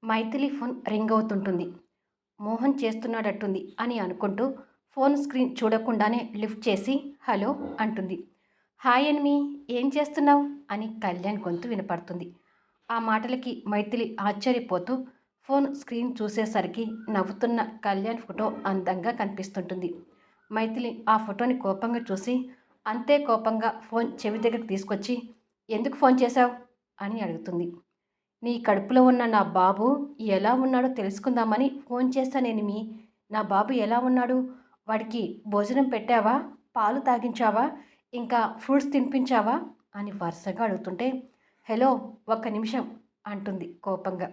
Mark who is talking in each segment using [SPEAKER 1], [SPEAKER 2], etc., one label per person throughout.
[SPEAKER 1] Maithili phone ring అవుతుంటుంది. మోహన్ చేస్తున్నాడట్టుంది అని అనుకుంటూ ఫోన్ స్క్రీన్ చూడకుండానే లిఫ్ట్ చేసి హలో అంటుంది. హాయ్ ఎనిమి, ఏం చేస్తున్నావు అని కళ్యాణ్ గొంతు వినపడుతుంది. ఆ మాటలకి మైథిలి ఆశ్చర్యపోతూ ఫోన్ స్క్రీన్ చూసేసరికి నవ్వుతున్న కళ్యాణ్ ఫోటో అందంగా కనిపిస్తుంటుంది. మైథిలి ఆ ఫోటోని కోపంగా చూసి అంతే కోపంగా ఫోన్ చెవి దగ్గరికి తీసుకొచ్చి ఎందుకు ఫోన్ చేశావు అని అడుగుతుంది. నీ కడుపులో ఉన్న నా బాబు ఎలా ఉన్నాడో తెలుసుకుందామని ఫోన్ చేశానేనిమి. నా బాబు ఎలా ఉన్నాడు? వాడికి భోజనం పెట్టావా? పాలు తాగించావా? ఇంకా ఫ్రూట్స్ తినిపించావా అని వరుసగా అడుగుతుంటే హలో, ఒక్క నిమిషం అంటుంది కోపంగా.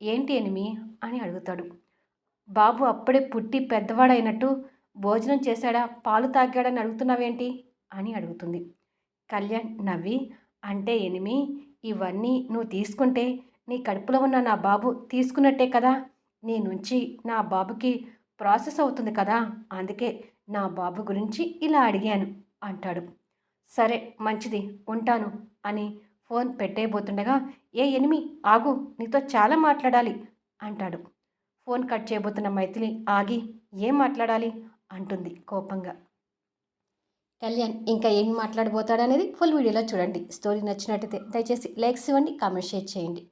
[SPEAKER 1] ఏంటి ఎనిమి అని అడుగుతాడు. బాబు అప్పుడే పుట్టి పెద్దవాడైనట్టు భోజనం చేశాడా, పాలు తాగాడని అడుగుతున్నావేంటి అని అడుగుతుంది. కళ్యాణ్ నవ్వి, అంటే ఎనిమి, ఇవన్నీ నువ్వు తీసుకుంటే నీ కడుపులో ఉన్న నా బాబు తీసుకున్నట్టే కదా. నీ నుంచి నా బాబుకి ప్రాసెస్ అవుతుంది కదా, అందుకే నా బాబు గురించి ఇలా అడిగాను అంటాడు. సరే మంచిది, ఉంటాను అని ఫోన్ పెట్టేయబోతుండగా ఏ ఎనిమి ఆగు, నీతో చాలా మాట్లాడాలి అంటాడు. ఫోన్ కట్ చేయబోతున్న మైథిలి ఆగి ఏం మాట్లాడాలి అంటుంది కోపంగా. కళ్యాణ్ ఇంకా ఏం మాట్లాడబోతాడనేది ఫుల్ వీడియోలో చూడండి. స్టోరీ నచ్చినట్టయితే దయచేసి లైక్స్ ఇవ్వండి, కామెంట్ షేర్ చేయండి.